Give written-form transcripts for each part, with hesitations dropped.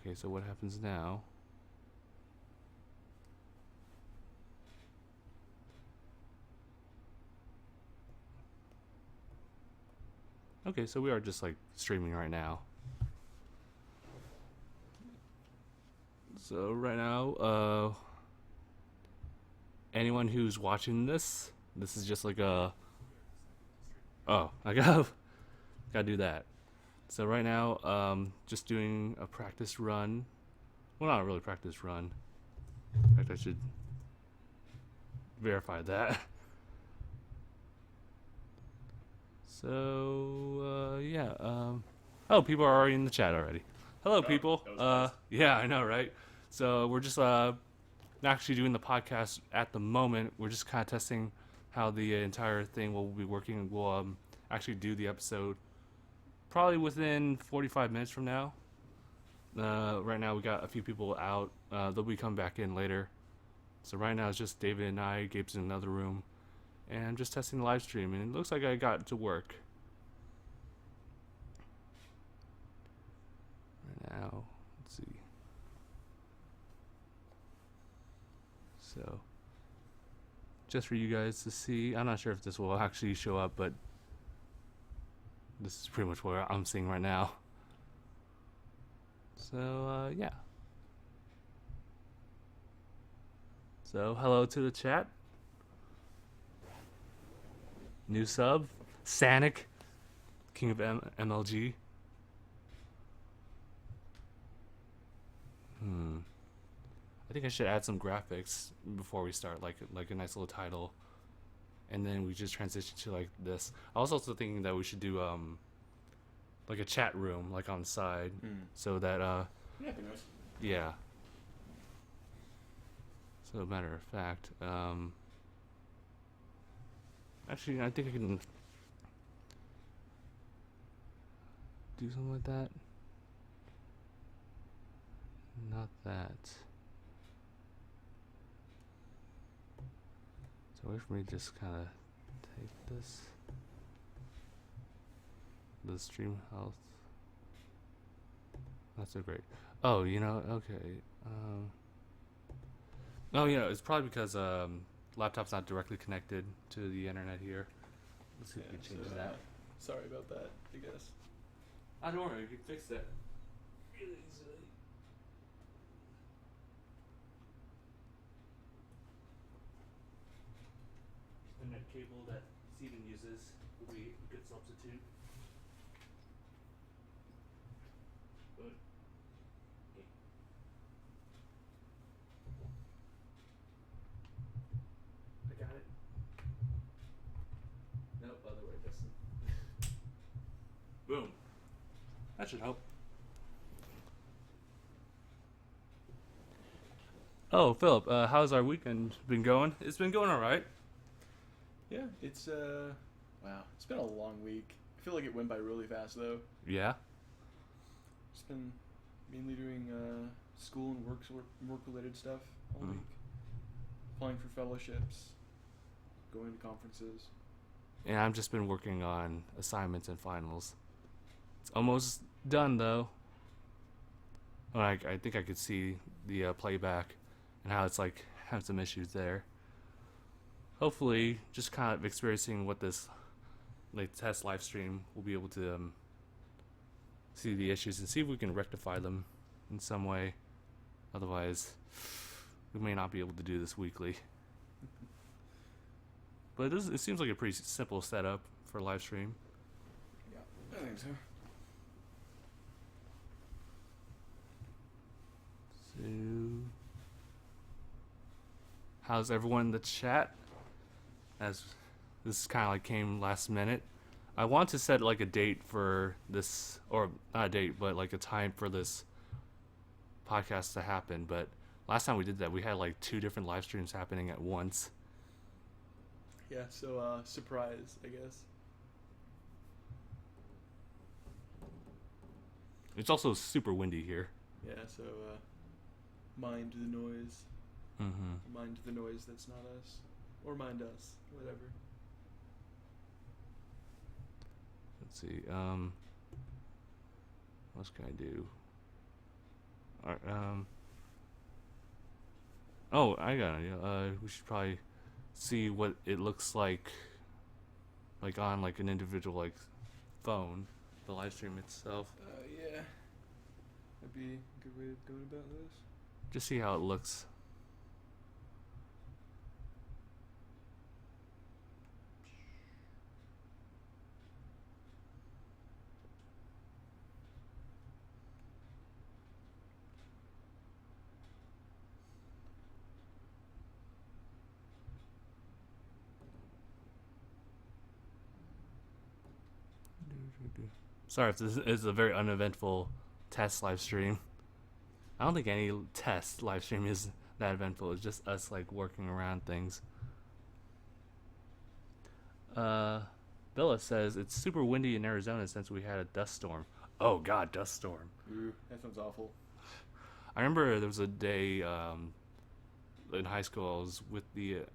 Okay, so what happens now? Okay, so we are just like streaming right now. So right now, anyone who's watching this is just like a. Oh, I gotta do that. So right now, just doing a practice run. Well, not a really practice run. In fact, I should verify that. So yeah. Oh, people are already in the chat already. Hello, people. That was fast. Yeah, I know, right? So we're just not actually doing the podcast at the moment. We're just kind of testing how the entire thing will be working. We'll actually do the episode probably within 45 minutes from now. Right now we got a few people out. They'll be coming back in later. So right now it's just David and I. Gabe's in another room, and I'm just testing the live stream, and it looks like I got it to work. Right now, let's see. So, just for you guys to see, I'm not sure if this will actually show up, but this is pretty much what I'm seeing right now. So, yeah. So, hello to the chat. New sub, Sanic, King of MLG. I think I should add some graphics before we start, like a nice little title, and then we just transition to like this. I was also thinking that we should do like a chat room like on the side, so that Yeah, be nice. yeah. So matter of fact, actually I think I can do something like that. Not that. So wait for me to just kind of take this. The stream health. Not so great. Oh, okay. Oh, it's probably because laptop's not directly connected to the internet here. Let's see if we can change that. Sorry about that, I guess. Don't worry, we can fix that really easily. Internet cable that Steven uses will be a good substitute. Good. Okay. I got it. Nope, other way, Justin. Boom. That should help. Oh, Philip, how's our weekend been going? It's been going all right. Yeah, it's wow, it's been a long week. I feel like it went by really fast though. Yeah. Just been mainly doing school and work related stuff all week. Applying for fellowships, going to conferences. And I've just been working on assignments and finals. It's almost done though. Like I think I could see the playback and how it's like having some issues there. Hopefully, just kind of experiencing what this like test live stream, we'll be able to see the issues and see if we can rectify them in some way. Otherwise, we may not be able to do this weekly. But it seems like a pretty simple setup for a live stream. Yeah, I think so. So, how's everyone in the chat? As this kind of like came last minute, I want to set like a date for this, or not a date, but like a time for this podcast to happen. But last time we did that, we had like 2 different live streams happening at once. Yeah, so surprise, I guess. It's also super windy here. Yeah, so mind the noise. Mm-hmm. Mind the noise that's not us. Or mind us, whatever. Let's see. What else can I do? Oh, I got it. We should probably see what it looks like on like an individual like phone, the live stream itself. Yeah. That'd be a good way of going about this. Just see how it looks. Sorry if this is a very uneventful test live stream. I don't think any test live stream is that eventful. It's just us like working around things. Bella says it's super windy in Arizona since we had a dust storm. Oh god, dust storm. Ooh, that sounds awful. I remember there was a day in high school.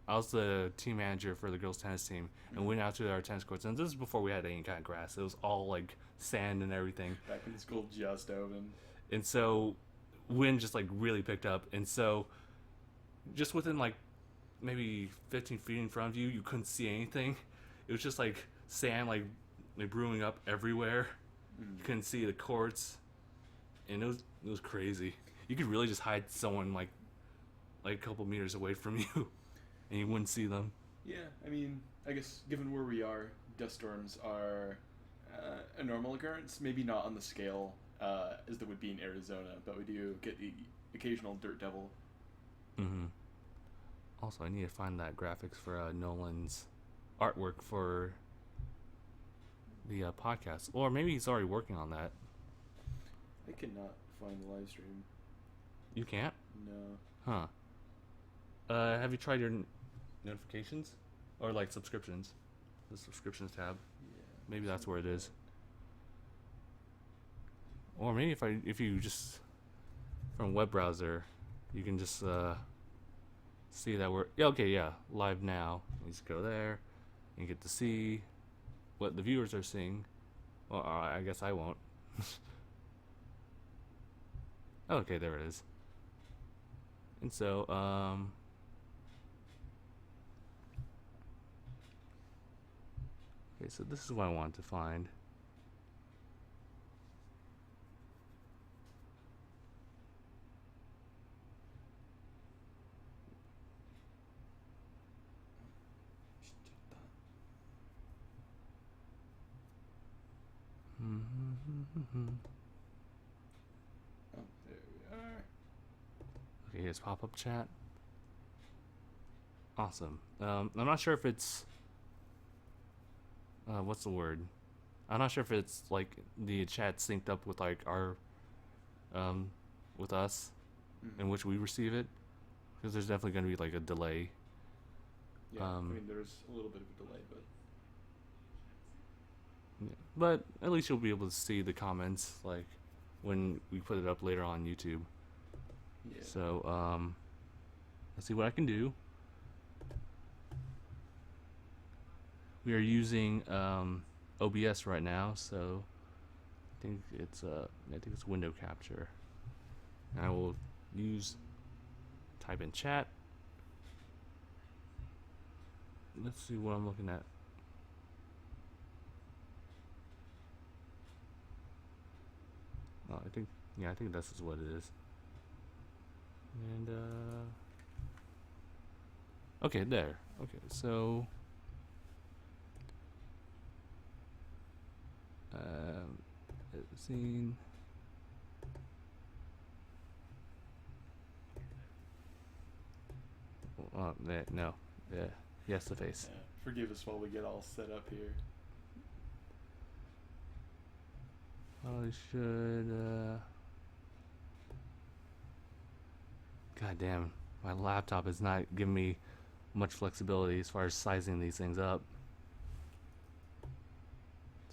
I was the team manager for the girls tennis team, and we went out to our tennis courts. And this is before we had any kind of grass. It was all like sand and everything. Back when the school just opened. And so wind just like really picked up, and so just within like maybe 15 feet in front of you, you couldn't see anything. It was just like sand like brewing up everywhere. You couldn't see the courts, and it was crazy. You could really just hide someone like a couple meters away from you, and you wouldn't see them. Yeah, I mean, I guess given where we are, dust storms are a normal occurrence. Maybe not on the scale as there would be in Arizona, but we do get the occasional dirt devil. Mm-hmm. Also, I need to find that graphics for Nolan's artwork for the podcast, or maybe he's already working on that. I cannot find the live stream. You can't? No. Huh. Have you tried your notifications or like subscriptions? The subscriptions tab. Yeah. Maybe that's where it is. Or maybe if you just from web browser, you can just see that we're live now. You just go there and get to see what the viewers are seeing. Well, I guess I won't. Okay, there it is. And so, okay, so this is what I want to find. Oh, there we are. Okay, here's pop-up chat. Awesome. I'm not sure if it's what's the word? I'm not sure if it's like the chat synced up with like our with us, in which we receive it, because there's definitely going to be like a delay. Yeah, I mean, there's a little bit of a delay, but yeah. But at least you'll be able to see the comments like when we put it up later on YouTube. yeah. So let's see what I can do. We are using OBS right now, so I think it's window capture. And I will type in chat. Let's see what I'm looking at. Oh, I think this is what it is. And okay, there. Okay, so scene. Oh, no. Yeah. Yes, the face. Yeah. Forgive us while we get all set up here. Probably should. God damn, my laptop is not giving me much flexibility as far as sizing these things up.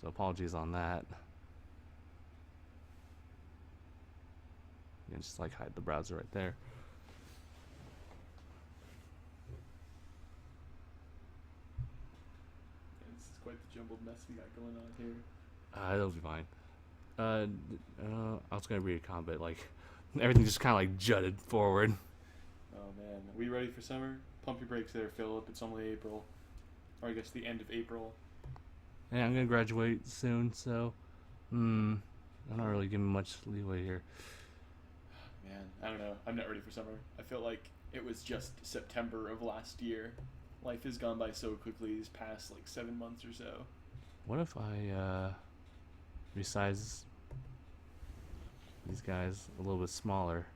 So apologies on that. You can just like hide the browser right there. Yeah, this is quite the jumbled mess we got going on here. It'll be fine. I was gonna read a comment like Everything just kind of like jutted forward. Oh man, are we ready for summer? Pump your brakes there, Philip. It's only April, or I guess the end of April. Yeah, I'm gonna graduate soon, so I'm not really giving much leeway here. Man, I don't know. I'm not ready for summer. I feel like it was just September of last year. Life has gone by so quickly these past like 7 months or so. What if I resize these guys a little bit smaller?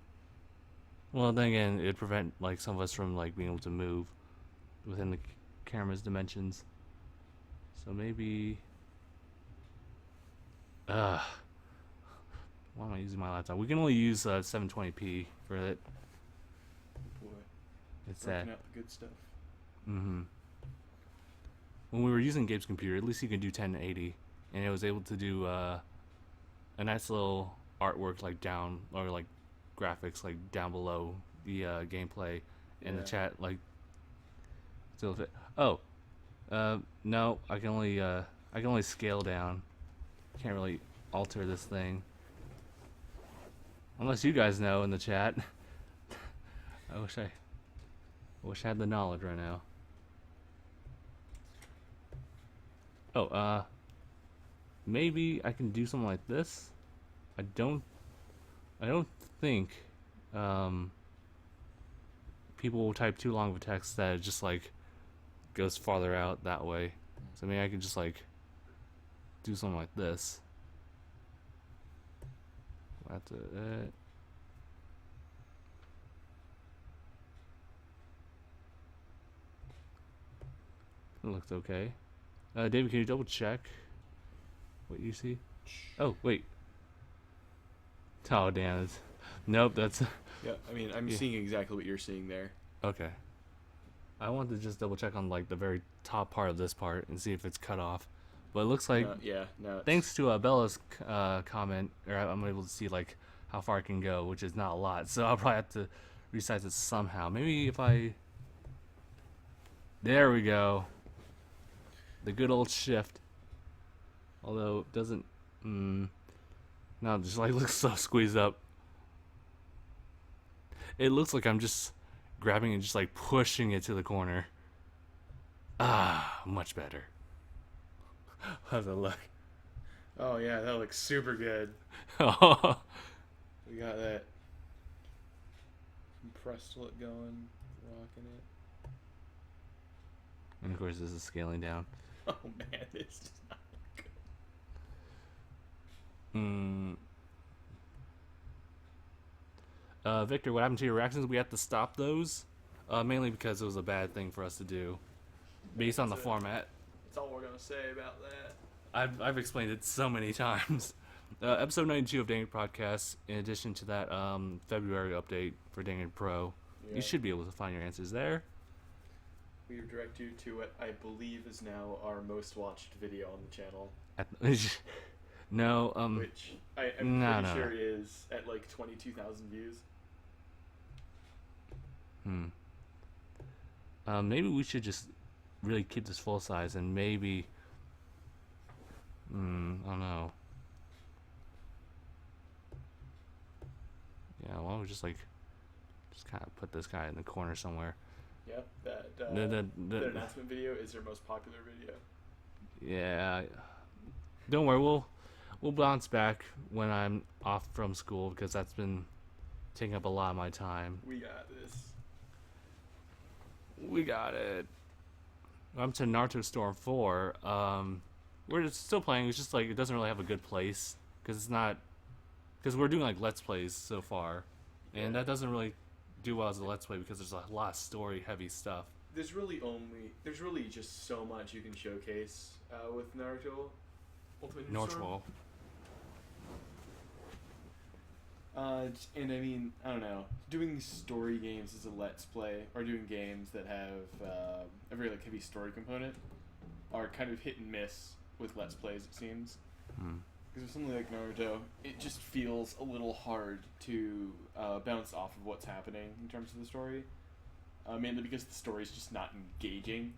Well, then again, it'd prevent like some of us from like being able to move within the camera's dimensions. So maybe. Why am I using my laptop? We can only use 720p for it. Boy, It's working that. out the good stuff. When we were using Gabe's computer, at least you can do 1080, and it was able to do a nice little artwork like down or like graphics like down below the gameplay and the chat like still fit. No, I can only scale down. Can't really alter this thing unless you guys know in the chat. I wish I had the knowledge right now. Maybe I can do something like this. I don't think people will type too long of a text that it just like goes farther out that way. So maybe I could just like do something like this. That's it. It looks okay. David, can you double check what you see? Oh, wait. Oh, damn. Nope, that's... Yeah, I mean, I'm seeing exactly what you're seeing there. Okay. I wanted to just double check on, like, the very top part of this part and see if it's cut off. But it looks like... no. Thanks to Bella's comment, I'm able to see, like, how far I can go, which is not a lot. So I'll probably have to resize it somehow. Maybe if I... There we go. The good old shift. Although it doesn't... No, it just like looks so squeezed up. It looks like I'm just grabbing and just like pushing it to the corner. Much better. How's it look? Oh yeah, that looks super good. Oh, We got that compressed look going, rocking it. and of course this is scaling down. Oh man, this does not look good. Victor, what happened to your reactions? We had to stop those, mainly because it was a bad thing for us to do, based on the format. That's all we're gonna say about that. I've explained it so many times. Episode 92 of DangIT Prodcast, in addition to that February update for DangIT Pro, you should be able to find your answers there. We direct you to what I believe is now our most watched video on the channel. No, Which I'm pretty sure is at like 22,000 views. Maybe we should just really keep this full size and maybe... I don't know. Yeah, why don't we just kind of put this guy in the corner somewhere. Yep, that The announcement video is their most popular video. Yeah. Don't worry, we'll bounce back when I'm off from school because that's been taking up a lot of my time. We got this. We got it. I'm to Naruto Storm 4. We're just still playing. It's just like it doesn't really have a good place because we're doing like Let's Plays so far, and that doesn't really do well as a Let's Play because there's a lot of story heavy stuff. There's really just so much you can showcase with Naruto Ultimate Ninja Storm. And I mean, I don't know, doing story games as a Let's Play, or doing games that have a very like heavy story component, are kind of hit and miss with Let's Plays, it seems. Because with something like Naruto, it just feels a little hard to bounce off of what's happening in terms of the story. Mainly because the story is just not engaging.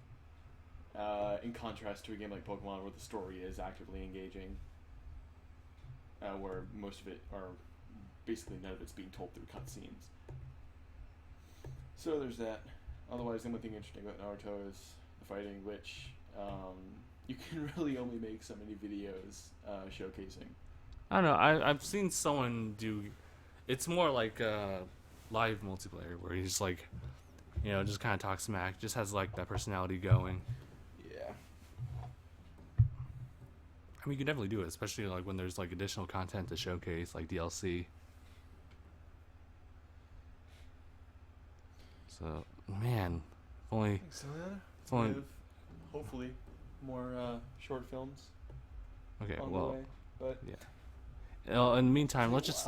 In contrast to a game like Pokemon, where the story is actively engaging. Where most of it, or basically none of it's being told through cutscenes. So there's that. Otherwise, the only thing interesting about Naruto is the fighting, which you can really only make so many videos showcasing. I don't know. I've seen someone do. It's more like live multiplayer where he's like, just kind of talks smack. Just has like that personality going. Yeah. I mean, you can definitely do it, especially like when there's like additional content to showcase, like DLC. So, man, if only. So yeah. If only. Hopefully, more short films. Okay, on well, the way, but yeah. In the meantime, I'll just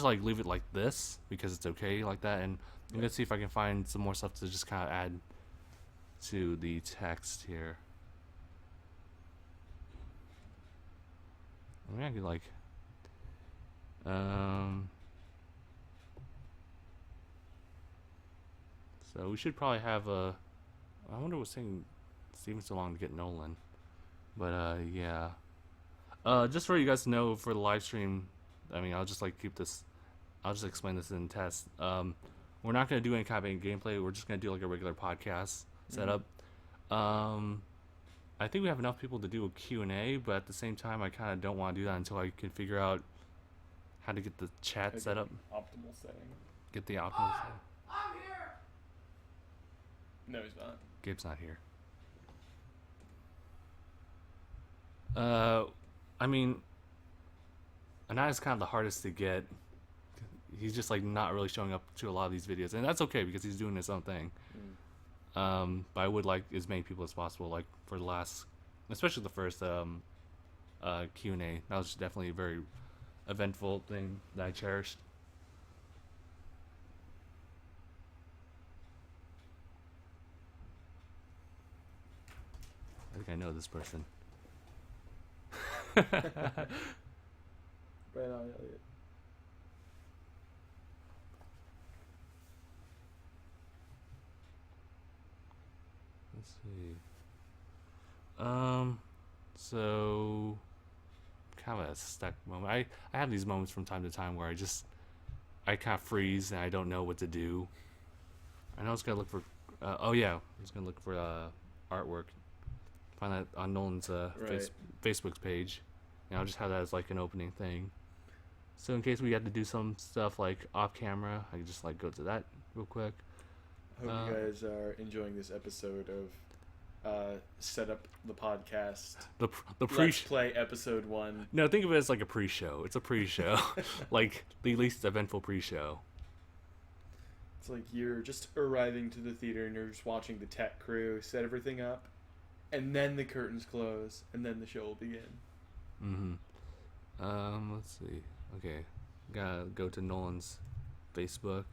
like leave it like this because it's okay like that, and I'm gonna see if I can find some more stuff to just kind of add to the text here. I mean, I could like, so we should probably have a. I wonder what's taking Steven so long to get Nolan, but yeah. Just for you guys to know, for the live stream, I mean, I'll just like keep this. I'll just explain this in test. We're not gonna do any kind of gameplay. We're just gonna do like a regular podcast setup. I think we have enough people to do a Q&A, but at the same time, I kind of don't want to do that until I can figure out how to get the chat set up. Optimal setting. Get the optimal setting. I'm here. No, he's not. Gabe's not here. I mean, Anai's kind of the hardest to get. He's just like not really showing up to a lot of these videos, and that's okay because he's doing his own thing. But I would like as many people as possible, like for the last, especially the first Q&A. That was definitely a very eventful thing that I cherished. I think I know this person. Right on, Elliot. Let's see. So kind of a stuck moment. I have these moments from time to time where I kind of freeze and I don't know what to do. I know I was gonna look for. I was gonna look for artwork. Find that on Nolan's Facebook's page, and I'll just have that as like an opening thing. So in case we had to do some stuff like off camera, I can just like go to that real quick. I hope you guys are enjoying this episode of Set Up the Podcast. The Let's Play Episode 1. No, think of it as like a pre-show. It's a pre-show, like the least eventful pre-show. It's like you're just arriving to the theater and you're just watching the tech crew set everything up, and then the curtains close, and then the show will begin. Let's see. Okay, gotta go to Nolan's Facebook.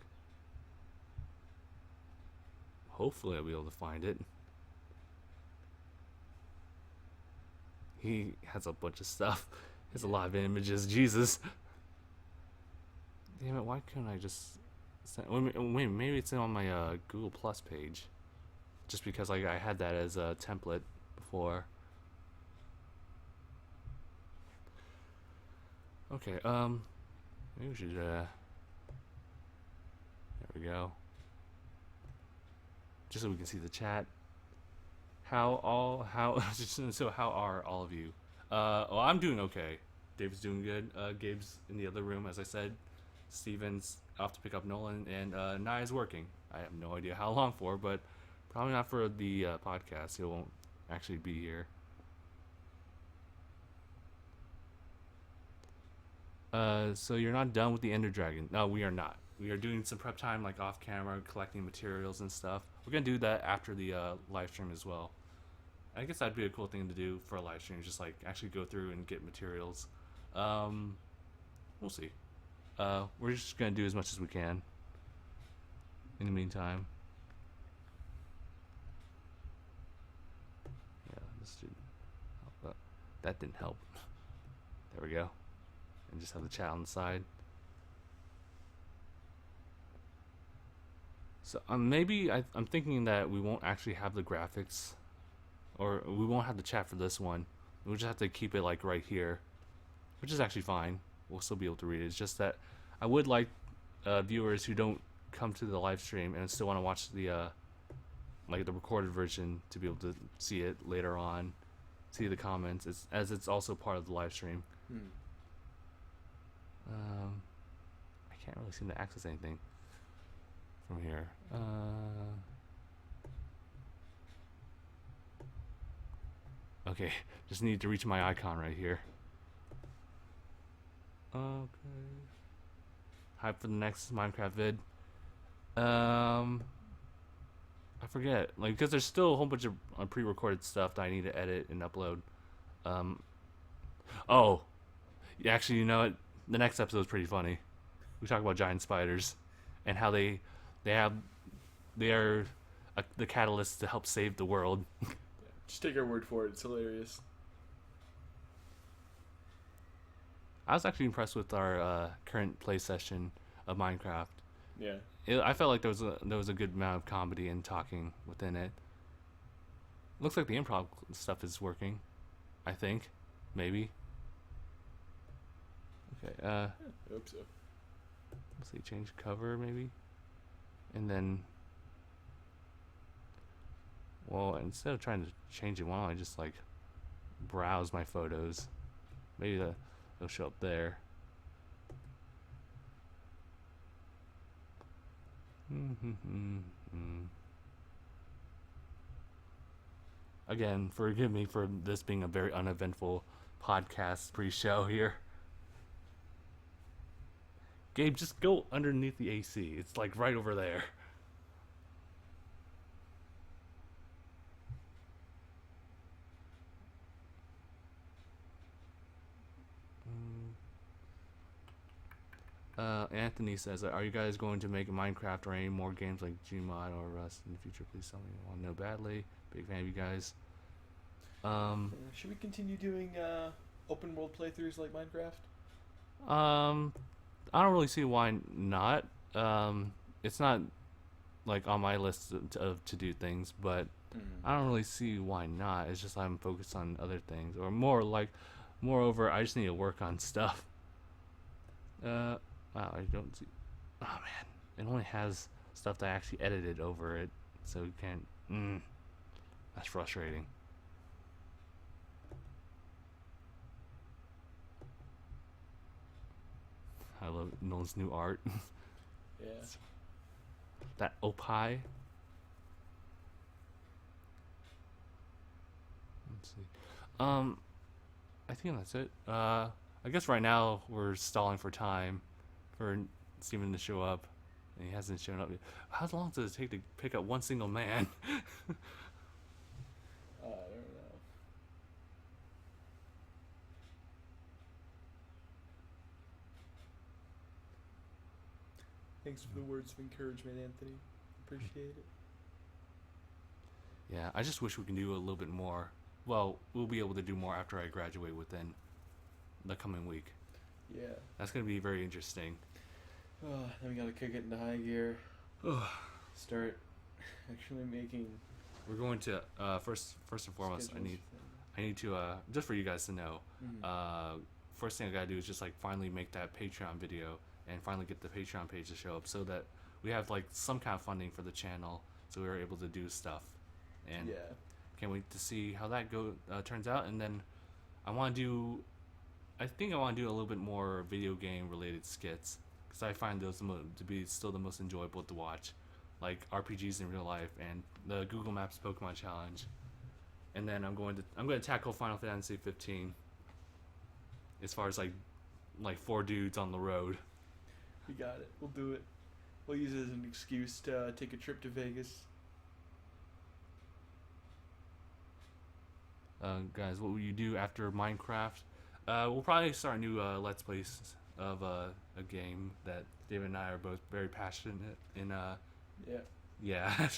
Hopefully I'll be able to find it. He has a bunch of stuff. He has a lot of images. Jesus. Damn it, why couldn't I just... Wait, maybe it's on my Google Plus page. Just because like I had that as a template before. Okay, maybe we should, there we go. Just so we can see the chat. So how are all of you? Well, I'm doing okay. Dave's doing good. Gabe's in the other room, as I said. Steven's off to pick up Nolan, and Nai's working. I have no idea how long for, but probably not for the podcast. He won't actually be here. So you're not done with the Ender Dragon? No, we are not. We are doing some prep time, like off camera, collecting materials and stuff. We're gonna do that after the live stream as well. I guess that'd be a cool thing to do for a live stream, just like actually go through and get materials. We'll see. We're just gonna do as much as we can. In the meantime. Yeah, this should help. That didn't help. There we go. And just have the chat on the side. So maybe I'm thinking that we won't actually have the graphics, or we won't have the chat for this one. We'll just have to keep it like right here, which is actually fine. We'll still be able to read it. It's just that I would like viewers who don't come to the live stream and still want to watch the like the recorded version to be able to see it later on, see the comments, it's also part of the live stream. I can't really seem to access anything from here. Okay, just need to reach my icon right here. Okay. Hype for the next Minecraft vid. I forget, like, because there's still a whole bunch of pre-recorded stuff that I need to edit and upload. Oh, yeah, actually, you know what? The next episode is pretty funny. We talk about giant spiders and how they are the catalyst to help save the world. Just take our word for it. It's hilarious. I was actually impressed with our current play session of Minecraft. Yeah. I felt like there was a good amount of comedy and talking within it. Looks like the improv stuff is working. I think, maybe. Okay. I hope so. Let's see. Change cover maybe, and then. Well, instead of trying to change it, why don't I just like browse my photos? Maybe they'll show up there. Again, forgive me for this being a very uneventful podcast pre-show here. Gabe, just go underneath the AC. It's like right over there. Anthony says, "Are you guys going to make Minecraft or any more games like Gmod or Rust in the future? Please tell me. I want to know badly. Big fan of you guys." Should we continue doing open world playthroughs like Minecraft? I don't really see why not. It's not like on my list of to do things, but I don't really see why not. It's just I'm focused on other things, or moreover, I just need to work on stuff. Wow, I don't see. Oh man, it only has stuff that I actually edited over it, so you can't. That's frustrating. I love Nolan's new art. Yeah. That opie. Let's see. I think that's it. I guess right now we're stalling for time for Steven to show up, and he hasn't shown up yet. How long does it take to pick up one single man? I don't know. Thanks for the words of encouragement, Anthony. Appreciate it. Yeah, I just wish we can do a little bit more. Well, we'll be able to do more after I graduate within the coming week. Yeah. That's going to be very interesting. Then we gotta kick it into high gear. Start actually making. We're going to first and foremost. I need to just for you guys to know. First thing I gotta do is just like finally make that Patreon video and finally get the Patreon page to show up so that we have like some kind of funding for the channel, so we're able to do stuff. And yeah. Can't wait to see how that turns out. And then I think I want to do a little bit more video game related skits, because I find those to be still the most enjoyable to watch, like RPGs in real life and the Google Maps Pokemon Challenge. And then I'm going to tackle Final Fantasy 15 as far as like 4 dudes on the road. We got it. We'll do it. We'll use it as an excuse to take a trip to Vegas. Guys, what will you do after Minecraft? We'll probably start a new Let's Plays of a game that David and I are both very passionate in. Yeah.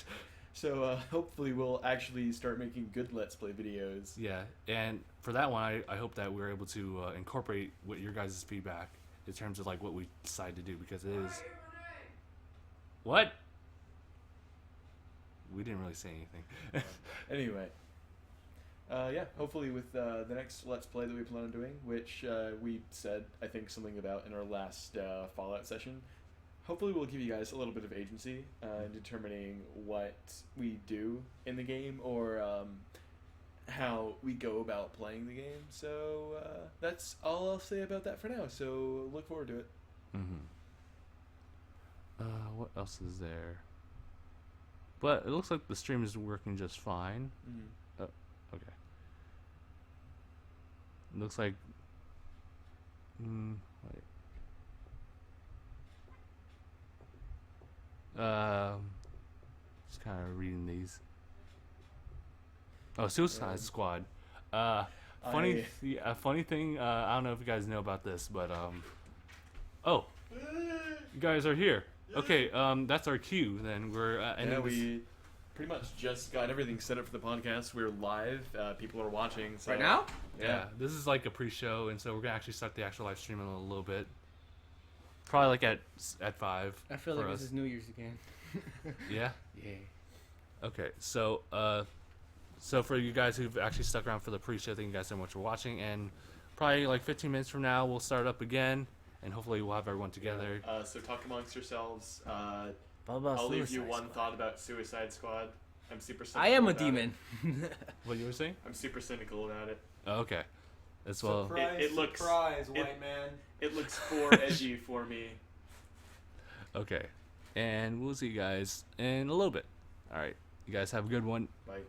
So hopefully we'll actually start making good Let's Play videos. Yeah, and for that one, I hope that we're able to incorporate what your guys' feedback in terms of like what we decide to do, because it is. What? We didn't really say anything. Anyway, Yeah, hopefully with the next Let's Play that we plan on doing, which we said, I think, something about in our last Fallout session, hopefully we'll give you guys a little bit of agency in determining what we do in the game or how we go about playing the game. So that's all I'll say about that for now, so look forward to it. Mm-hmm. What else is there? But it looks like the stream is working just fine. Mm-hmm. Oh, okay. It looks like... wait. Just kind of reading these. Oh, Suicide Squad. Funny thing. I don't know if you guys know about this, but oh, you guys are here. Okay, that's our cue. Then we're ending we pretty much just got everything set up for the podcast. We're live. People are watching. So, right now? Yeah, this is like a pre-show, and so we're gonna actually start the actual live stream in a little bit. Probably like at 5. I feel like this is New Year's again. Yeah. Yeah. Okay, so for you guys who've actually stuck around for the pre-show, thank you guys so much for watching. And probably like 15 minutes from now, we'll start up again, and hopefully we'll have everyone together. So talk amongst yourselves. About I'll leave you Suicide one Squad. thought about Suicide Squad. I'm super cynical I am a about demon. What you were saying? I'm super cynical about it. Oh, okay. As well. It looks- surprise, it- white man. It looks for edgy for me. Okay, and we'll see you guys in a little bit. All right, you guys have a good one. Bye.